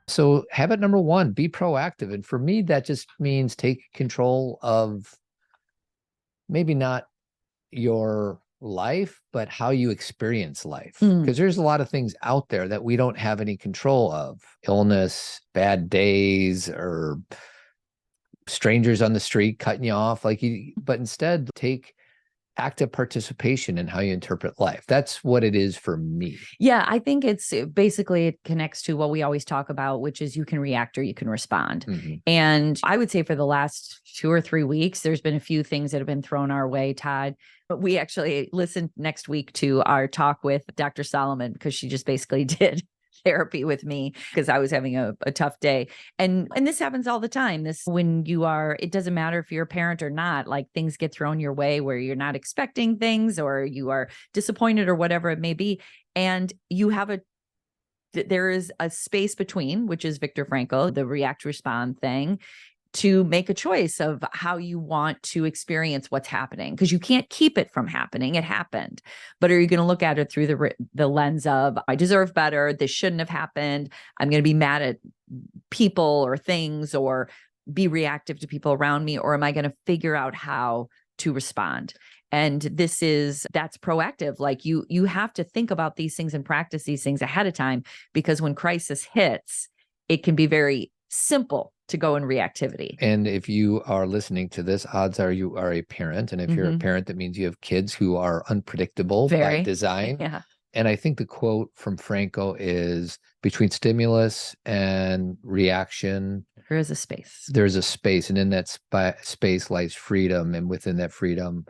So habit number one, be proactive. And for me, that just means take control of maybe not your life, but how you experience life. Because there's a lot of things out there that we don't have any control of. Illness, bad days, or strangers on the street cutting you off. But instead take active participation in how you interpret life. That's what it is for me. Yeah, I think it connects to what we always talk about, which is you can react or you can respond. And I would say for the last 2 or 3 weeks, there's been a few things that have been thrown our way, Todd. But we actually listen next week to our talk with Dr. Solomon, because she just basically did therapy with me because I was having a tough day. And this happens all the time. It doesn't matter if you're a parent or not, like things get thrown your way where you're not expecting things or you are disappointed or whatever it may be. And there is a space between, which is Viktor Frankl, the react respond thing, to make a choice of how you want to experience what's happening, because you can't keep it from happening. It happened. But are you going to look at it through the lens of, I deserve better, this shouldn't have happened, I'm going to be mad at people or things or be reactive to people around me, or am I going to figure out how to respond? And that's proactive. Like you have to think about these things and practice these things ahead of time, because when crisis hits, it can be very simple to go in reactivity. And if you are listening to this, odds are you are a parent. And if you're a parent, that means you have kids who are unpredictable by design. Yeah. And I think the quote from Franco is, between stimulus and reaction, there is a space. There's a space. And in that space lies freedom. And within that freedom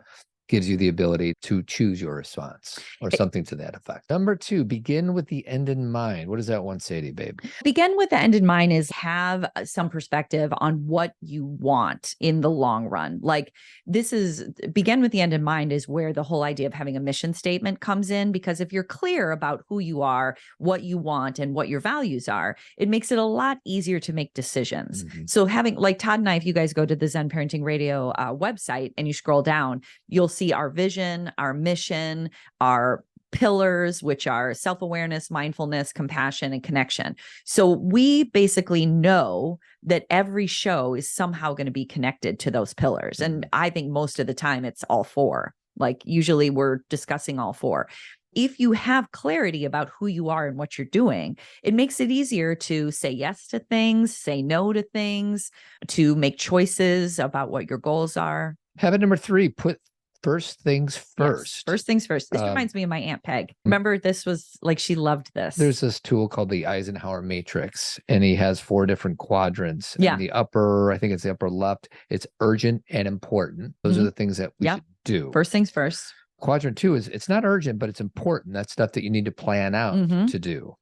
gives you the ability to choose your response, or something to that effect. Number 2, begin with the end in mind. What does that one say to you, babe? Begin with the end in mind is have some perspective on what you want in the long run. Like begin with the end in mind is where the whole idea of having a mission statement comes in, because if you're clear about who you are, what you want, and what your values are, it makes it a lot easier to make decisions. So having, like Todd and I, if you guys go to the Zen Parenting Radio website and you scroll down, you'll see our vision, our mission, our pillars, which are self-awareness, mindfulness, compassion, and connection. So we basically know that every show is somehow going to be connected to those pillars. And I think most of the time it's all 4. Like usually we're discussing all 4. If you have clarity about who you are and what you're doing, it makes it easier to say yes to things, say no to things, to make choices about what your goals are. Habit number 3, put first things first. Yes, first things first. This reminds me of my Aunt Peg. Remember, this was like, she loved this. There's this tool called the Eisenhower Matrix, and he has 4 different quadrants. Yeah. And I think it's the upper left, it's urgent and important. Those are the things that we should do. First things first. Quadrant 2 is, it's not urgent, but it's important. That's stuff that you need to plan out to do.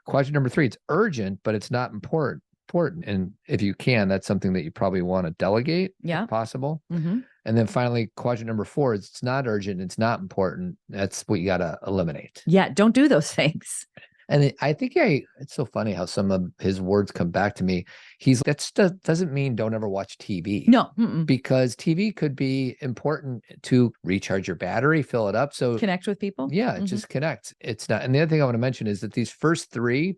Quadrant number 3, it's urgent, but it's not important. And if you can, that's something that you probably want to delegate, if possible. And then finally, quadrant number 4 is, it's not urgent, it's not important. That's what you got to eliminate. Yeah, don't do those things. And I think it's so funny how some of his words come back to me. That doesn't mean don't ever watch TV. No. Because TV could be important to recharge your battery, fill it up. So connect with people. Yeah, just connect. It's not. And the other thing I want to mention is that these first 3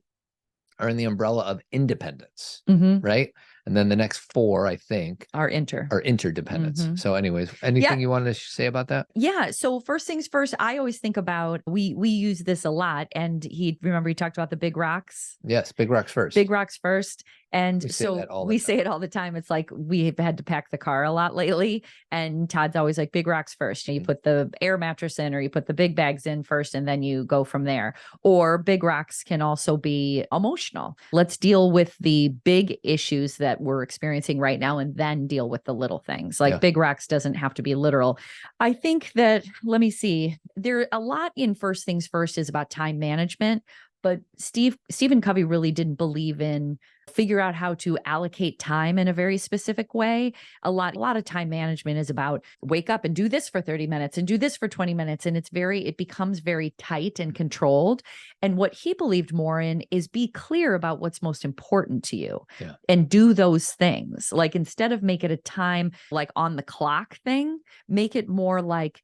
are in the umbrella of independence, right? And then the next 4, I think, are interdependence. So anyways, anything you wanted to say about that? Yeah. So first things first, I always think about, we use this a lot. And he talked about the big rocks. Yes. Big rocks first. Big rocks first. And we say it all the time. It's like, we've had to pack the car a lot lately. And Todd's always like, big rocks first. You put the air mattress in, or you put the big bags in first, and then you go from there. Or big rocks can also be emotional. Let's deal with the big issues that we're experiencing right now, and then deal with the little things. Like big rocks doesn't have to be literal. I think that, let me see, there a lot in first things first is about time management. But Stephen Covey really didn't believe in figure out how to allocate time in a very specific way. A lot of time management is about wake up and do this for 30 minutes and do this for 20 minutes. And it becomes very tight and controlled. And what he believed more in is be clear about what's most important to you and do those things. Like, instead of make it a time like on the clock thing, make it more like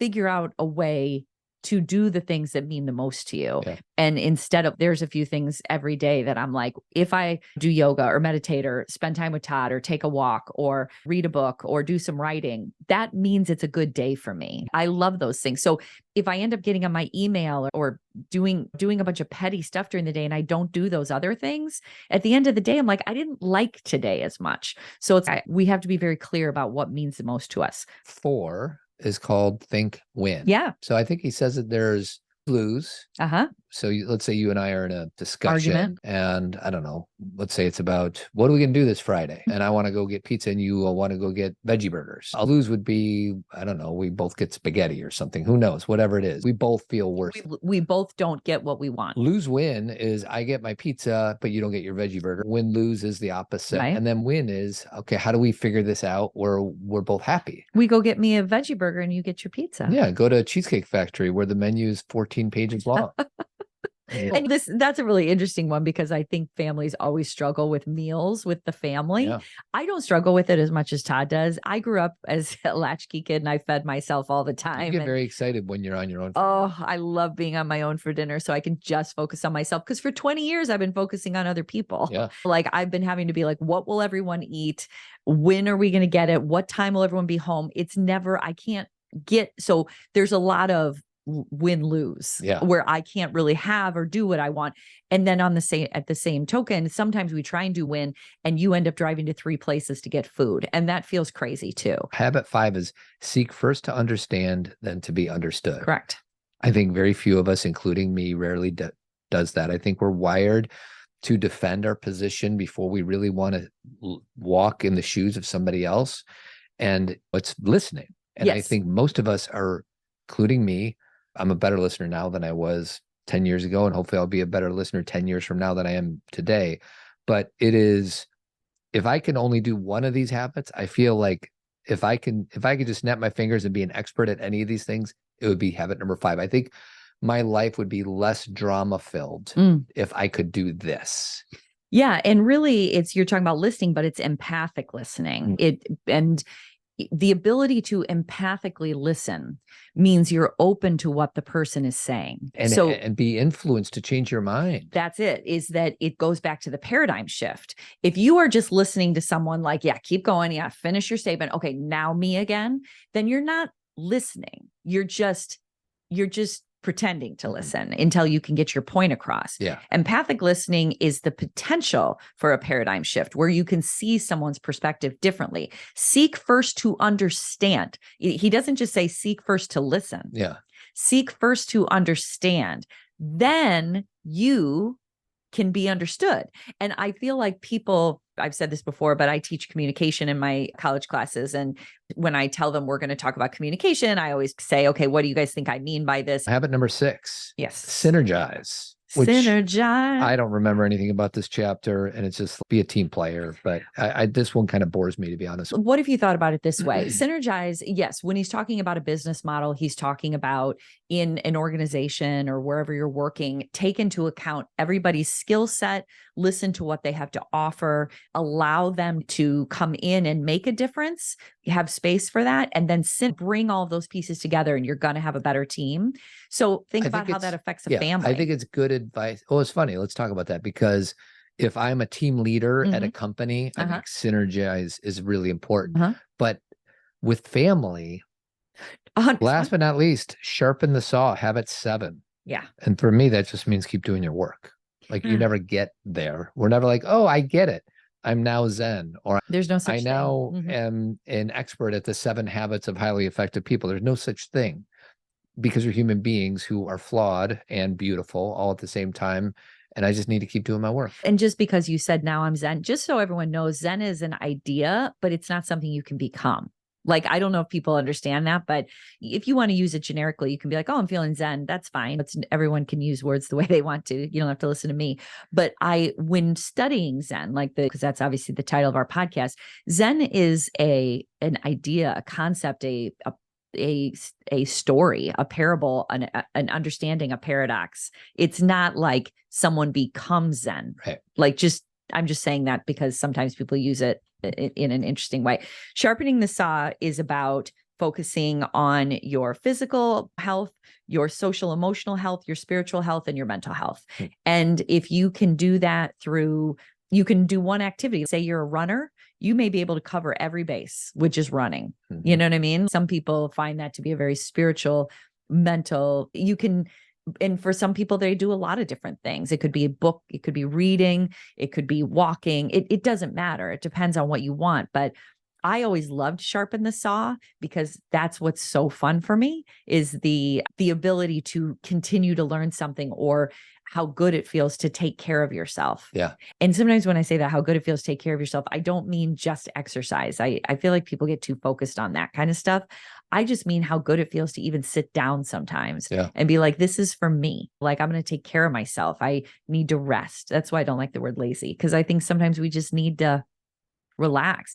figure out a way to do the things that mean the most to you. Yeah. And instead of, there's a few things every day that I'm like, if I do yoga or meditate or spend time with Todd or take a walk or read a book or do some writing, that means it's a good day for me. I love those things. So if I end up getting on my email or doing a bunch of petty stuff during the day and I don't do those other things, at the end of the day, I'm like, I didn't like today as much. So we have to be very clear about what means the most to us. 4 is called think win. Yeah. So I think he says that there's lose. So let's say you and I are in a discussion argument, and I don't know, let's say it's about what are we going to do this Friday? And I want to go get pizza and you want to go get veggie burgers. A lose would be, I don't know, we both get spaghetti or something. Who knows? Whatever it is. We both feel worse. We both don't get what we want. Lose win is I get my pizza, but you don't get your veggie burger. Win lose is the opposite. Right. And then win is, okay, how do we figure this out where we're both happy? We go get me a veggie burger and you get your pizza. Yeah, go to a Cheesecake Factory where the menu is 14 pages long. And that's a really interesting one because I think families always struggle with meals with the family. Yeah. I don't struggle with it as much as Todd does. I grew up as a latchkey kid and I fed myself all the time. You get very excited when you're on your own. Oh, I love being on my own for dinner so I can just focus on myself. Because for 20 years, I've been focusing on other people. Yeah. Like I've been having to be like, what will everyone eat? When are we going to get it? What time will everyone be home? It's never, I can't get, so there's a lot of win-lose where I can't really have or do what I want. And then at the same token, sometimes we try and do win and you end up driving to 3 places to get food. And that feels crazy too. Habit 5 is seek first to understand, then to be understood. Correct. I think very few of us, including me, rarely does that. I think we're wired to defend our position before we really want to walk in the shoes of somebody else. And it's listening. And I think most of us are, including me, I'm a better listener now than I was 10 years ago. And hopefully I'll be a better listener 10 years from now than I am today. But it is, if I can only do one of these habits, I feel like if I could just snap my fingers and be an expert at any of these things, it would be habit number 5. I think my life would be less drama filled if I could do this. Yeah. And really you're talking about listening, but it's empathic listening. And the ability to empathically listen means you're open to what the person is saying. And be influenced to change your mind. That's it, is that it goes back to the paradigm shift. If you are just listening to someone like, yeah, keep going. Yeah, finish your statement. Okay, now me again, then you're not listening. You're just pretending to listen until you can get your point across. Yeah. Empathic listening is the potential for a paradigm shift where you can see someone's perspective differently. Seek first to understand. He doesn't just say seek first to listen. Yeah. Seek first to understand. Then you can be understood. And I feel like people, I've said this before, but I teach communication in my college classes. And when I tell them we're going to talk about communication, I always say, okay, what do you guys think I mean by this? Habit number 6. Yes. Synergize. Synergize. I don't remember anything about this chapter, and it's just be a team player. But this one kind of bores me, to be honest. What if you thought about it this way? Synergize, yes. When he's talking about a business model, he's talking about in an organization or wherever you're working, take into account everybody's skill set, listen to what they have to offer, allow them to come in and make a difference, have space for that, and then bring all of those pieces together and you're going to have a better team. So think about how that affects a family. I think it's good advice. Oh, it's funny. Let's talk about that, because if I'm a team leader at a company, I think synergize is really important. But with family, last but not least, sharpen the saw, habit 7. Yeah. And for me, that just means keep doing your work. Like you never get there. We're never like, oh, I get it. I'm now Zen, or there's no such I thing. now am an expert at the 7 habits of highly effective people. There's no such thing, because we're human beings who are flawed and beautiful all at the same time. And I just need to keep doing my work. And just because you said now I'm Zen, just so everyone knows, Zen is an idea, but it's not something you can become. Like, I don't know if people understand that, but if you want to use it generically, you can be like, oh, I'm feeling Zen. That's fine. Everyone can use words the way they want to. You don't have to listen to me. But when studying Zen, because that's obviously the title of our podcast, Zen is an idea, a concept, a story, a parable, an understanding, a paradox. It's not like someone becomes Zen. Right. I'm just saying that because sometimes people use it in an interesting way. Sharpening the saw is about focusing on your physical health, your social, emotional health, your spiritual health, and your mental health. And if you can do that you can do one activity. Say you're a runner, you may be able to cover every base, which is running. You know what I mean? Some people find that to be a very spiritual, mental, and for some people, they do a lot of different things. It could be a book, it could be reading, it could be walking. It doesn't matter. It depends on what you want. But I always loved Sharpen the Saw because that's what's so fun for me is the ability to continue to learn something or how good it feels to take care of yourself. Yeah. And sometimes when I say that, how good it feels to take care of yourself, I don't mean just exercise. I feel like people get too focused on that kind of stuff. I just mean how good it feels to even sit down sometimes and be like, this is for me. Like, I'm going to take care of myself. I need to rest. That's why I don't like the word lazy, because I think sometimes we just need to relax.